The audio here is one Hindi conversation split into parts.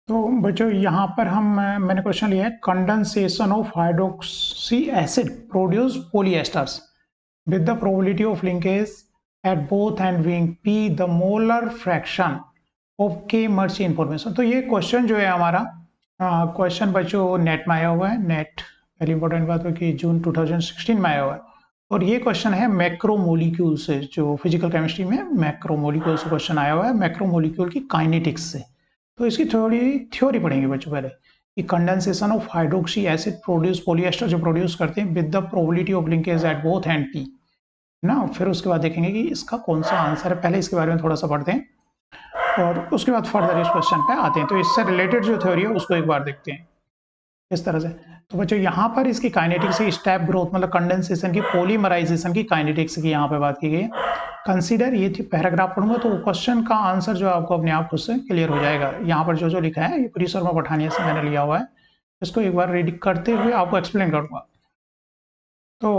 तो बच्चों यहाँ पर मैंने क्वेश्चन लिया है condensation of hydroxy acid produce polyesters with the probability of linkage at both end being p the molar fraction of k merge information। तो ये क्वेश्चन जो है हमारा क्वेश्चन बच्चों नेट में आया हुआ है। नेट पहली इंपॉर्टेंट बात है कि जून 2016 में आया हुआ है और ये क्वेश्चन है मैक्रोमोलिक्यूल से, जो फिजिकल केमिस्ट्री में मैक्रोमोलिक्यूल से क्वेश्चन आया हुआ है, मैक्रोमोलिक्यूल की काइनेटिक्स से। तो इसकी थ्योरी पढ़ेंगे बच्चों पहले कि condensation of hydroxy acid produce polyester जो प्रोड्यूस करते हैं with the probability of linkage at both and P ना। फिर उसके बाद देखेंगे कि इसका कौन सा आंसर है, पहले इसके बारे में थोड़ा सा पढ़ते हैं और उसके बाद फर्दर इस क्वेश्चन पे आते हैं। तो इससे रिलेटेड जो थ्योरी है उसको एक बार देखते हैं इस तरह से। तो बच्चों यहाँ पर इसकी काइनेटिक्स की स्टेप ग्रोथ मतलब कंडेंसेशन की पॉलीमराइजेशन की काइनेटिक्स की यहाँ पे बात की गई है। कंसीडर ये थी पैराग्राफ पढ़ूंगा तो क्वेश्चन का आंसर जो आपको अपने आप खुद से क्लियर हो जाएगा। यहाँ पर जो जो लिखा है ये प्री शर्मा पठानिया से मैंने लिया हुआ है, इसको एक बार रीड करते हुए आपको एक्सप्लेन करूंगा। तो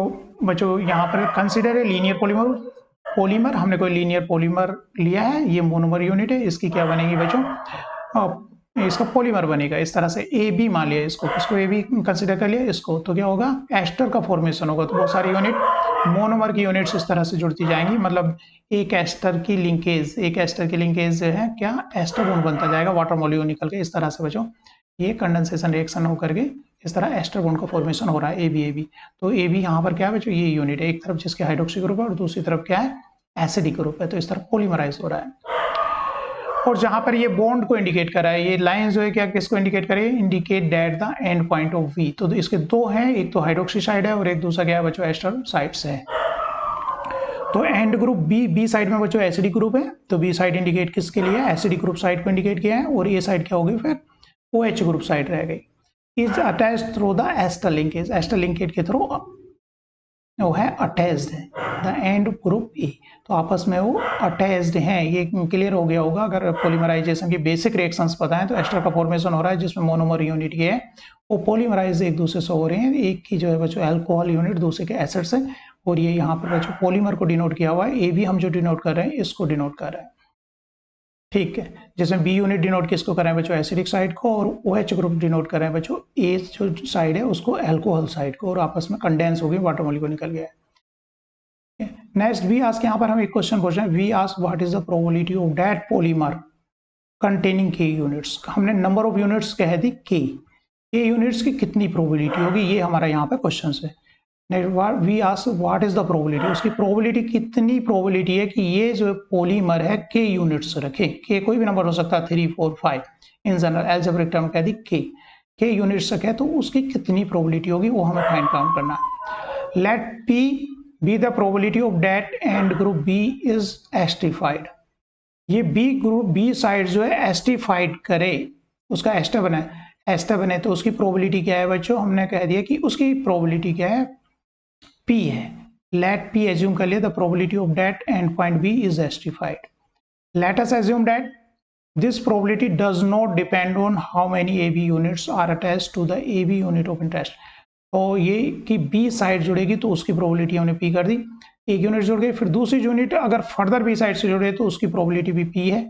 बच्चों यहाँ पर कंसीडर है लीनियर पॉलीमर। पॉलीमर हमने कोई लीनियर पॉलीमर लिया है, ये मोनोमर यूनिट है, इसकी क्या बनेगी बच्चों, इसका पॉलीमर बनेगा इस तरह से। ए बी मान लिया इसको, इसको ए बी कंसिडर कर लिया इसको, तो क्या होगा एस्टर का फॉर्मेशन होगा। तो बहुत सारी यूनिट मोनोमर की यूनिट्स इस तरह से जुड़ती जाएंगी, मतलब एक एस्टर की लिंकेज जो है क्या एस्टर बॉन्ड बनता जाएगा वाटर मॉलिक्यूल निकल के इस तरह से बच्चों। ये कंडेंसेशन रिएक्शन होकर के इस तरह एस्टर बॉन्ड का फॉर्मेशन हो रहा है ए बी। तो ए बी यहाँ पर क्या है बच्चों, ये यूनिट है, एक तरफ जिसके हाइड्रोक्सी ग्रुप है और दूसरी तरफ क्या है एसिडिक ग्रुप है, तो इस तरह पॉलीमराइज हो रहा है। और जहां पर ये बॉन्ड को इंडिकेट कर रहा है, ये लाइन जो है क्या किसको इंडिकेट करे, indicate that the end point of V. तो इसके दो हैं, एक तो हाइड्रोक्सी साइड है और एक दूसरा क्या है बच्चों एस्टर साइड्स है। तो एंड ग्रुप बी साइड में बच्चों एसिडिक ग्रुप है, तो बी साइड इंडिकेट किसके लिए एसिडिक ग्रुप साइड को इंडिकेट किया है, और ए साइड क्या होगी फिर OH ग्रुप साइड रह गई। Is attached through the ester linkage, ester linkage के थ्रू वो है अटैच्ड है द एंड ग्रुप ए, तो आपस में वो अटैच्ड हैं। ये क्लियर हो गया होगा अगर पॉलीमराइजेशन की बेसिक रिएक्शंस पता है। तो एस्टर का फॉर्मेशन हो रहा है जिसमें मोनोमर यूनिट ये है वो पॉलीमराइज एक दूसरे से हो रहे हैं, एक की जो है बच्चों अल्कोहल यूनिट दूसरे के एसिड से, और ये यहाँ पर बच्चों पॉलीमर को डिनोट किया हुआ है। ए भी हम जो डिनोट कर रहे हैं इसको डिनोट कर रहे हैं, ठीक है। जिसमें बी यूनिट डिनोट किसको कर रहे हैं बच्चों एसिडिक साइड को, और OH ग्रुप डिनोट कर रहे हैं बच्चों ए जो साइड है उसको अल्कोहल साइड को, और आपस में कंडेंस हो गई वाटर मॉलिक्यूल निकल गया है। नेक्स्ट वी आस्क, यहाँ पर हम एक क्वेश्चन पूछ रहे हैं, we ask what is the probability of that polymer containing K units. हमने नंबर ऑफ यूनिट्स कह दी के यूनिट्स की कितनी प्रोबेबिलिटी होगी, ये हमारा यहाँ पे क्वेश्चन है। We ask what is the probability, उसकी प्रोबेबिलिटी कितनी प्रोबेबिलिटी है कि ये जो पॉलीमर है के यूनिट्स रखे। के कोई भी नंबर हो सकता है 3 4 5 इन जनरल एल्जेब्रिक टर्म कह दी के यूनिट्स रखे, तो उसकी कितनी प्रोबेबिलिटी होगी वो हमें फाइंड आउट करना है। Let P be the probability of that end group B is esterified. ये बी ग्रुप बी साइड जो है एस्टिफाइड करे, उसका एस्टर बने तो उसकी प्रोबेबिलिटी क्या है बच्चों, हमने कह दिया कि उसकी प्रोबेबिलिटी क्या है P है। लेट P एज्यूम कर लिया the probability of that end point B is esterified. Let us assume that this probability does not depend on how many AB units are attached to the AB unit of interest. तो ये कि B साइड जुड़ेगी तो उसकी प्रोबेबिलिटी हमने P कर दी, एक यूनिट जुड़ गई, फिर दूसरी यूनिट अगर फर्दर B साइड से जुड़े तो उसकी प्रोबेबिलिटी भी P है,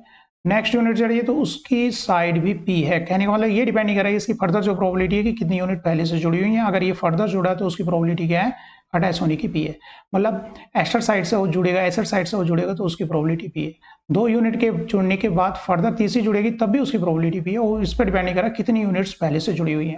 नेक्स्ट यूनिट जुड़ी है तो उसकी साइड भी P है। कहने का मतलब ये डिपेंड नहीं कर रहा है इसकी फर्दर जो प्रोबेबिलिटी है कि कितनी यूनिट पहले से जुड़ी हुई है, अगर ये फर्दर जुड़ा है तो उसकी प्रोबेबिलिटी क्या है अटैच होने की P है। मतलब एस्टर साइड से वो जुड़ेगा, एसिड साइड से वो जुड़ेगा तो उसकी प्रोबेबिलिटी P है। दो यूनिट के जुड़ने के बाद फर्दर तीसरी जुड़ेगी तब भी उसकी प्रोबेबिलिटी P है, वो इस पर डिपेंड नहीं कर रहा कितनी यूनिट्स पहले से जुड़ी हुई है।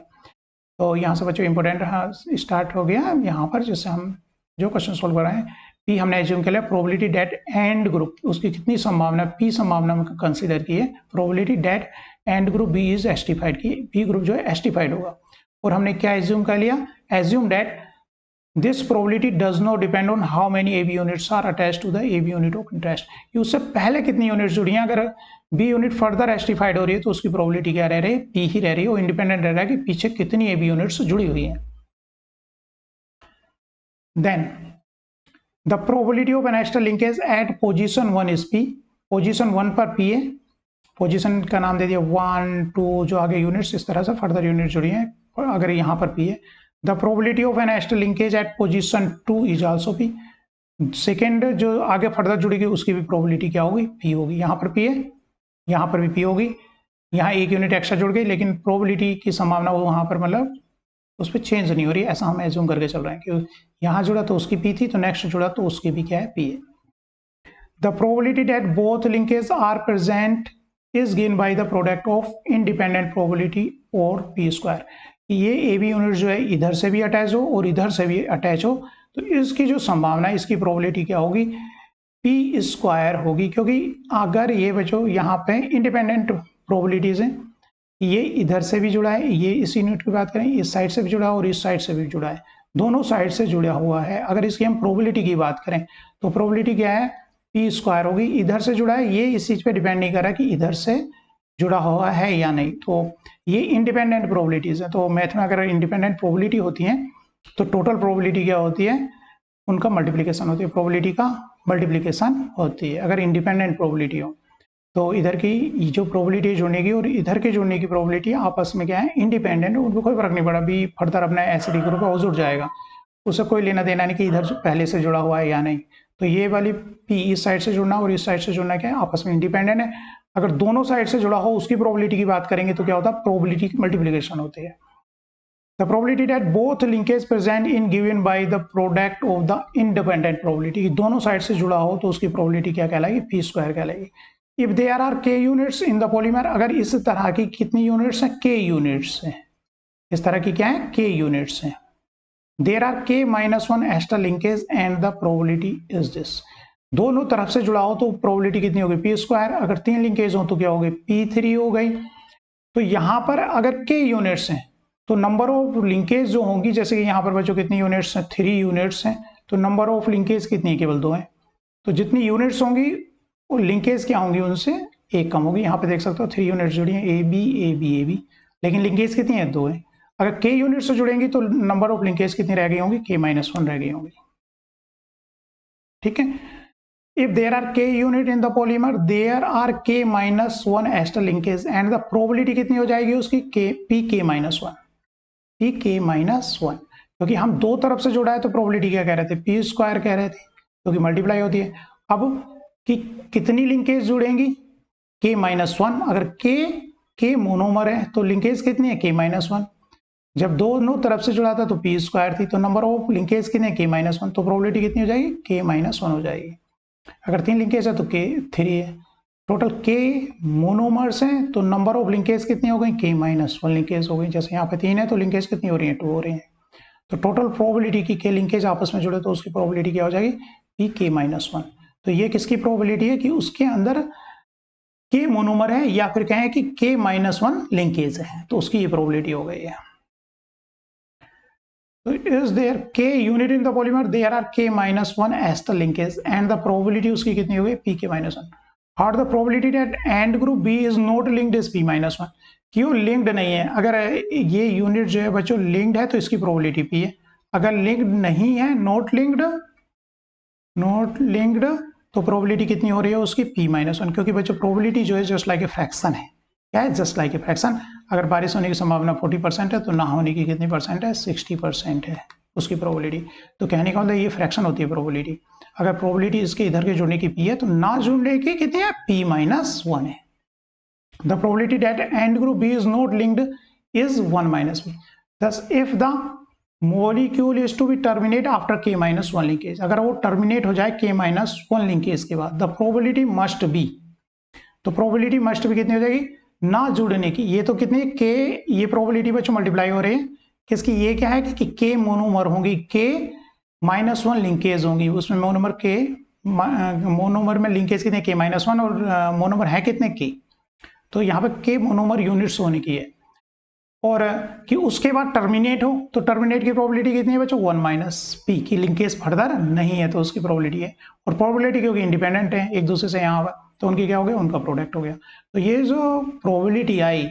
तो यहाँ से बच्चों इंपॉर्टेंट स्टार्ट हो गया यहाँ पर, जैसे हम जो क्वेश्चन सोल्व कर रहे हैं। P हमने एज्यूम किया प्रोबेबिलिटी डेट एंड ग्रुप, उसकी कितनी संभावना P संभावना में कंसीडर की है, probability that end group B is esterified की, B ग्रुप जो है एस्टिफाइड होगा। और हमने क्या एज्यूम कर लिया, assume that this probability does not depend on how many AB units are attached to the AB unit of interest. उससे पहले कितनी यूनिट्स जुड़ी हैं, अगर B यूनिट फर्दर एस्टिफाइड हो रही है तो उसकी प्रोबेबिलिटी क्या रह रही है P ही रह रही है, वो इंडिपेंडेंट रह रहा है कि पीछे कितनी AB यूनिट्स जुड़ी हुई हैं। Then the probability of an ester linkage at position 1 is P, position 1 पर P है, पोजीशन का नाम दे दिया 1 2, जो आगे यूनिट्स इस तरह से फर्दर यूनिट जुड़ी हैं, अगर यहाँ पर P है। The probability of an ester linkage at position 2 is also P, second जो आगे फर्दर जुड़ेगी उसकी भी प्रोबेबिलिटी क्या होगी P होगी। यहाँ पर P है, यहाँ पर भी P होगी। यहाँ एक यूनिट एक्स्ट्रा जुड़ गई, लेकिन प्रोबेबिलिटी की संभावना वो वहां पर मतलब उस पर चेंज नहीं हो रही, ऐसा हम एज्यूम करके चल रहे हैं कि यहाँ जुड़ा तो उसकी पी थी, तो नेक्स्ट जुड़ा तो उसकी भी क्या है, पी है। The probability that both linkage are present is given by the product of independent probability और पी स्क्वायर। ये ए बी यूनिट जो है इधर से भी अटैच हो और इधर से भी अटैच हो, तो इसकी जो संभावना है, इसकी प्रोबेबिलिटी क्या होगी, पी स्क्वायर होगी। क्योंकि अगर ये बच्चों यहाँ पे इंडिपेंडेंट प्रोबेबिलिटीज हैं, ये इधर से भी जुड़ा है, ये इस यूनिट की बात करें इस साइड से भी जुड़ा है और इस साइड से भी जुड़ा है, दोनों साइड से जुड़ा हुआ है। अगर इसकी हम प्रोबेबिलिटी की बात करें तो प्रोबेबिलिटी क्या है, पी स्क्वायर होगी। इधर से जुड़ा है, ये इस चीज पे डिपेंड नहीं कर रहा कि इधर से जुड़ा हुआ है या नहीं, तो ये इंडिपेंडेंट प्रोबेबिलिटीज है। तो मैथ में अगर इंडिपेंडेंट प्रोबेबिलिटी होती है तो टोटल प्रोबेबिलिटी क्या होती है, उनका मल्टीप्लीकेशन होती है, प्रोबेबिलिटी का मल्टीप्लीकेशन होती है अगर इंडिपेंडेंट प्रोबेबिलिटी हो। तो इधर की जो प्रोबेबिलिटी जुड़ने की और इधर के जुड़ने की प्रोबेबिलिटी आपस में क्या है, इंडिपेंडेंट, उनको कोई फर्क नहीं पड़ा। भी फर्दर अपना एसिडिक ग्रुप है वो जुड़ जाएगा, उससे कोई लेना देना नहीं कि इधर पहले से जुड़ा हुआ है या नहीं। तो ये वाली पी इस साइड से जुड़ना और इस साइड से जुड़ना क्या है, आपस में इंडिपेंडेंट है। अगर दोनों साइड से जुड़ा हो उसकी प्रोबेबिलिटी की बात करेंगे तो क्या होता है, प्रोबेबिलिटी की मल्टीप्लीकेशन होती है। The probability that both linkage present in given by the product of the independent probability, दोनों साइड से जुड़ा हो तो उसकी प्रोबेबिलिटी क्या कहलाएगी, पी स्क्वायर कहलाएगी। If there are K units in the polymer, अगर इस तरह की कितनी यूनिट्स हैं, के यूनिट्स हैं, इस तरह की क्या है, के यूनिट्स हैं। देयर आर के -1 extra linkage and the probability is this, दोनों तरफ से जुड़ा हो तो प्रोबेबिलिटी कितनी होगी, पी स्क्वायर। अगर 3 लिंकेज हो तो क्या होगी, P3 हो गई। तो यहां पर अगर के यूनिट्स हैं तो नंबर ऑफ लिंकेज जो होंगी, जैसे कि यहाँ पर बच्चों कितनी यूनिट्स हैं, 3 यूनिट्स हैं, तो नंबर ऑफ लिंकेज कितनी है, केवल 2 हैं। तो जितनी यूनिट्स होंगी वो लिंकेज क्या होंगी, उनसे एक कम होगी। यहाँ पे देख सकते हो 3 यूनिट्स जुड़ी हैं, A B A B A B, लेकिन लिंकेज कितनी है, 2 है। अगर के यूनिट से जुड़ेंगी तो नंबर ऑफ लिंकेज कितनी रह गई होंगी, K-1 रह गई होंगी। ठीक है। If there are k unit in the polymer, there are K-1 extra linkage and the probability कितनी हो जाएगी उसकी, Pk-1, Pk-1, क्योंकि हम दो तरफ से जुड़ा है तो प्रोबेबिलिटी क्या कह रहे थे, पी स्क्वायर कह रहे थे, क्योंकि मल्टीप्लाई होती है। अब कि कितनी लिंकेज जुड़ेंगी, K-1, अगर के मोनोमर है तो लिंकेज कितनी है, K-1। जब दोनों तरफ से जुड़ा था तो पी स्क्वायर थी, तो नंबर ऑफ लिंकेज कितने, K-1, तो प्रोबेबिलिटी कितनी हो जाएगी, K-1 हो जाएगी। अगर 3 लिंकेज है तो K3 है। टोटल K मोनोमर्स हैं तो नंबर ऑफ लिंकेज कितनी हो गई, K-1 लिंकेज हो गई। जैसे यहाँ पे 3 है तो लिंकेज कितनी हो रही है, 2 हो रही है। तो टोटल प्रोबेबिलिटी की K लिंकेज आपस में जुड़े तो उसकी प्रोबेबिलिटी क्या हो जाएगी, Pk-1। तो ये किसकी प्रोबेबिलिटी है कि उसके अंदर K मोनोमर है या फिर कहें कि K-1 लिंकेज है, तो उसकी ये प्रोबेबिलिटी हो गई है। So is there K unit in the polymer? There are K-1 as the linkage and the probability उसकी कितनी हो गई, Pk-1। How the probability that end group B is not linked is P-1? क्यों लिंक्ड नहीं है, अगर ये यूनिट जो है बच्चों लिंक्ड है तो इसकी प्रोबेबिलिटी P है। अगर लिंक्ड नहीं है, नॉट लिंक्ड, तो प्रोबेबिलिटी कितनी हो रही है उसकी, P-1, क्योंकि बच्चों प्रोबेबिलिटी जो है जस्ट लाइक ए फ्रैक्शन है। क्या है, जस्ट लाइक ए फ्रैक्शन। अगर बारिश होने की संभावना 40% है तो ना होने की कितनी परसेंट है, 60% है उसकी प्रोबेबिलिटी। तो कहने का मतलब ये फ्रैक्शन होती है प्रोबेबिलिटी। अगर प्रोबेबिलिटी इसके इधर के जुड़ने की P है तो ना जुड़ने की कितनी है, P-1 है। The probability that end group B is not linked is 1 - B। thus if the molecule is to be terminate after K-1 linkage, अगर वो टर्मिनेट हो जाए K-1 लिंकेज के बाद, द प्रोबेबिलिटी मस्ट बी, तो प्रोबेबिलिटी मस्ट बी कितनी हो जाएगी, ना जुड़ने की। ये तो कितनी के, ये प्रोबेबिलिटी बच्चों मल्टीप्लाई हो रही है किसकी, ये क्या है कि के मोनोमर होंगी, K-1 लिंकेज होंगी, उसमें मोनोमर के, मोनोमर में लिंकेज कितने, K-1 और मोनोमर है कितने, के। तो यहाँ पे के मोनोमर यूनिट्स होने की है। और कि उसके बाद टर्मिनेट हो तो टर्मिनेट की प्रोबेबिलिटी कितनी है बच्चों, 1 - P की लिंकेज फर्दर नहीं है तो उसकी प्रोबेबिलिटी है। और प्रोबेबिलिटी क्योंकि इंडिपेंडेंट है एक दूसरे से यहाँ तो उनकी क्या हो गया, उनका प्रोडक्ट हो गया। तो ये जो प्रोबेबिलिटी आई,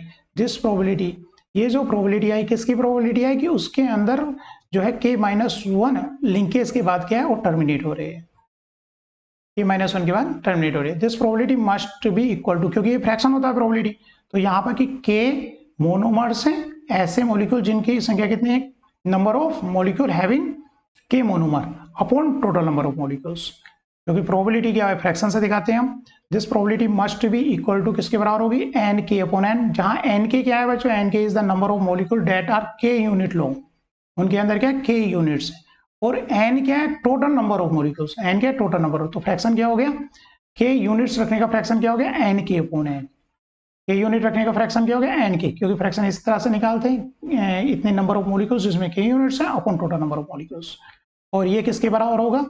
ये जो प्रोबेबिलिटी आई किसकी प्रोबेबिलिटी आई कि उसके अंदर जो है K-1 लिंकेज के बाद क्या है, वो टर्मिनेट हो रही है, K-1 के बाद टर्मिनेट हो रही है। This probability must be equal to, क्योंकि ये फ्रैक्शन होता है प्रोबेबिलिटी, तो यहाँ पर कि K मोनोमर्स हैं, ऐसे मॉलिक्यूल जिनकी संख्या कितनी है, number of molecule having K monomer upon total number of molecules. क्योंकि प्रोबेबिलिटी क्या है, फ्रैक्शन से दिखाते हैं हम। This probability must be equal to किसके बराबर होगी, एन के अपॉन एन, जहां एन के क्या है बच्चों, N K is the number of molecule that are K unit long, उनके अंदर क्या है के यूनिट्स, और एन क्या है, total number of molecules, N क्या है टोटल नंबर ऑफ, तो फ्रैक्शन क्या हो गया, के यूनिट्स रखने का फ्रैक्शन क्या हो गया, एन के अपॉन एन, के यूनिट रखने का फ्रैक्शन क्या हो गया, एन के, क्योंकि फ्रैक्शन इस तरह से निकालते हैं, इतने नंबर ऑफ मॉलिक्यूल्स जिसमें के यूनिट्स हैं upon total number of molecules, और ये किसके बराबर होगा,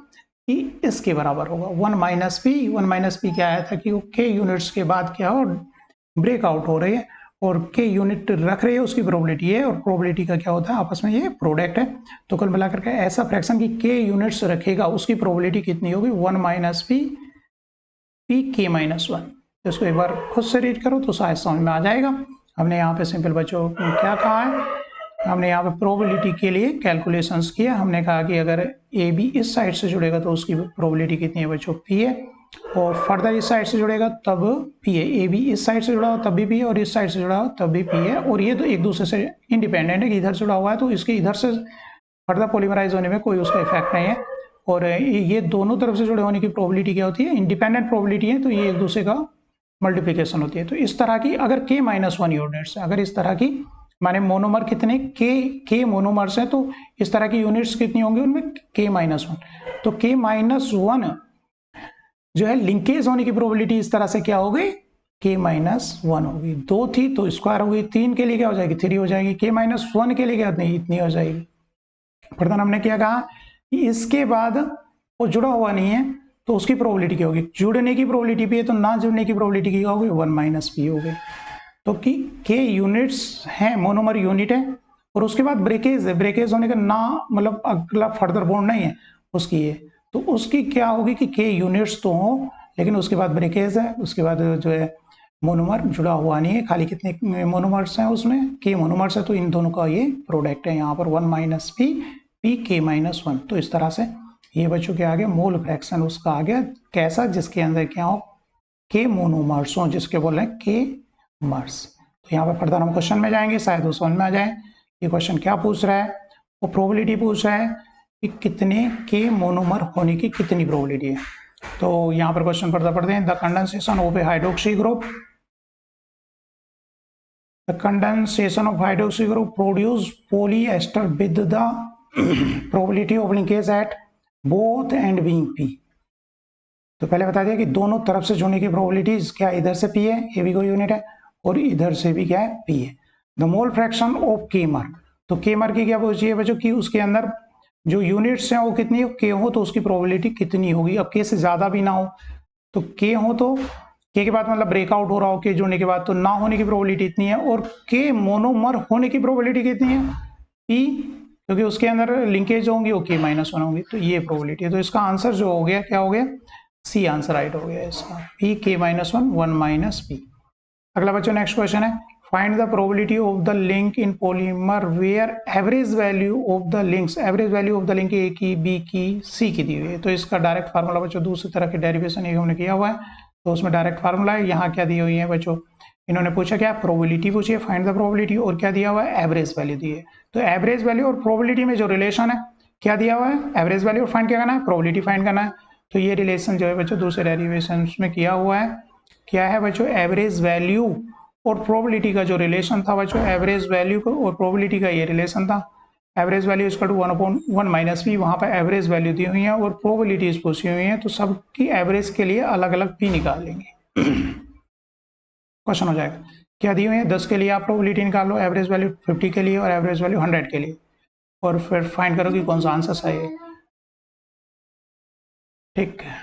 कि इसके बराबर होगा 1 माइनस पी। 1 माइनस पी क्या आया था कि वो के यूनिट्स के बाद क्या हो, ब्रेकआउट हो रही है और के यूनिट रख रही है, उसकी प्रोबेबिलिटी है, और प्रोबेबिलिटी का क्या होता है, आपस में ये प्रोडक्ट है। तो कुल मिलाकर के ऐसा फ्रैक्शन की के यूनिट्स रखेगा उसकी प्रोबेबिलिटी कितनी होगी, 1 माइनस पी पी के माइनस 1। इसको एक बार खुद से रीड करो तो शायद समझ में आ जाएगा। हमने यहाँ पे सिंपल बच्चों क्या कहा है, हमने यहाँ पे प्रोबेबिलिटी के लिए कैलकुलेशंस किया। हमने कहा कि अगर ए बी इस साइड से जुड़ेगा तो उसकी प्रोबेबिलिटी कितनी है बच्चों, पी है, और फर्दर इस साइड से जुड़ेगा तब पी है, ए बी इस साइड से जुड़ा हो तब भी पी है, और इस साइड से जुड़ा हो तब भी पी है, और ये तो एक दूसरे से इंडिपेंडेंट है कि इधर जुड़ा हुआ है तो इसके इधर से फर्दर पॉलीमराइज होने में कोई उसका इफेक्ट नहीं है, और ये दोनों तरफ से जुड़े होने की प्रोबेबिलिटी क्या होती है, इंडिपेंडेंट प्रोबेबिलिटी है, तो ये एक दूसरे का मल्टीप्लिकेशन होती है। तो इस तरह की अगर के माइनस 1 यूनिट्स, अगर इस तरह की माने मोनोमर कितने के मोनोमर्स हैं, तो इस तरह की यूनिट्स कितनी होंगी उनमें, के माइनस 1। तो के माइनस 1 जो है लिंकेज होने की प्रोबेबिलिटी इस तरह से क्या हो गई, के माइनस 1 होगी। 2 थी तो स्क्वायर होगी, 3 के लिए क्या हो जाएगी, 3 हो जाएगी, के माइनस 1 के लिए क्या नहीं इतनी हो जाएगी। फिर हमने क्या कहा कि इसके बाद वो जुड़ा हुआ नहीं है तो उसकी प्रोबेबिलिटी क्या होगी, जुड़ने की प्रोबेबिलिटी भी है तो ना जुड़ने की प्रोबेबिलिटी क्या होगी, 1 माइनस पी हो गई। तो कि के यूनिट्स हैं, मोनोमर यूनिट है, और उसके बाद ब्रेकेज है, ब्रेकेज होने का ना मतलब अगला फर्दर बॉन्ड नहीं है उसकी है, तो उसकी क्या होगी कि के यूनिट्स तो हो लेकिन उसके बाद ब्रेकेज है, उसके बाद जो है मोनोमर जुड़ा हुआ नहीं है, खाली कितने मोनोमर्स हैं उसमें, के मोनोमर्स है, तो इन दोनों का ये प्रोडक्ट है यहाँ पर 1 माइनस पी पी के माइनस 1। तो इस तरह से ये बच्चों के आगे मोल फ्रैक्शन उसका आ गया, कैसा, जिसके अंदर क्या हो, के मोनोमर्स हो, जिसके बोल रहे हैं के मर्स। तो यहाँ पे फर्दर हम क्वेश्चन में जाएंगे, शायद वो समझ में आ जाए ये क्वेश्चन क्या पूछ रहा है। वो प्रोबेबिलिटी पूछ रहा है कि कितने के मोनोमर होने की कितनी प्रोबेबिलिटी है। तो यहाँ पर क्वेश्चन फर्दर पढ़ते हैं, the condensation of A hydroxy group, the condensation of hydroxy group produce polyester with the probability of linkage at both and being P. तो पहले बता दिया कि दोनों तरफ से जुड़ने की प्रोबेबिलिटीज क्या, इधर से पी है, ए भी कोई यूनिट है, और इधर से भी क्या है, पी है। द मोल फ्रैक्शन ऑफ केमर, तो केमर की क्या पूछिए बच्चों कि उसके अंदर जो यूनिट्स हैं वो कितनी हो, के हो तो उसकी प्रोबेबिलिटी कितनी होगी। अब के से ज्यादा भी ना हो, तो के हो तो के के बाद मतलब ब्रेकआउट हो रहा हो के जुड़ने के बाद, तो ना होने की प्रोबेबिलिटी इतनी है, और के मोनोमर होने की प्रोबेबिलिटी कितनी है, पी, क्योंकि उसके अंदर लिंकेज होंगी वो के माइनस 1 होंगी, तो ये प्रोबेबिलिटी है। तो इसका आंसर जो हो गया क्या हो गया, सी आंसर राइट हो गया इसका, पी के माइनस 1 1 माइनस पी। अगला बच्चों नेक्स्ट क्वेश्चन है, find the probability of the link in polymer where average value of the links, average value of the link A की, बी की, सी की दी हुई है। तो इसका डायरेक्ट फार्मूला बच्चों दूसरी तरह की डेरिवेशन ये हमने किया हुआ है, तो उसमें डायरेक्ट फार्मूला है। यहाँ क्या दी हुई है बच्चों, इन्होंने पूछा क्या, प्रोबेबिलिटी पूछी है, फाइंड द प्रोबेबिलिटी, और क्या दिया हुआ है, एवरेज वैल्यू दी है। तो एवरेज वैल्यू और प्रोबेबिलिटी में जो रिलेशन है क्या दिया हुआ है, एवरेज वैल्यू और फाइंड क्या करना है, प्रोबेबिलिटी फाइंड करना है। तो ये रिलेशन जो है बच्चों दूसरे डेरिवेशन में किया हुआ है, क्या है बच्चों, एवरेज वैल्यू और प्रोबेबिलिटी का जो रिलेशन था बच्चों, एवरेज वैल्यू को और प्रोबेबिलिटी का ये रिलेशन था, एवरेज वैल्यू इसका 1/1 माइनस पी, वहां पर एवरेज वैल्यू दी हुई है और प्रोबेबिलिटीज पूछी हुई है, तो सबकी एवरेज के लिए अलग अलग पी निकाल लेंगे। क्वेश्चन हो जाएगा, क्या दी हुई है, 10 के लिए आप प्रोबेबिलिटी निकाल लो, एवरेज वैल्यू 50 के लिए और एवरेज वैल्यू 100 के लिए, और फिर फाइंड करो कि कौन सा आंसर सही है। ठीक है।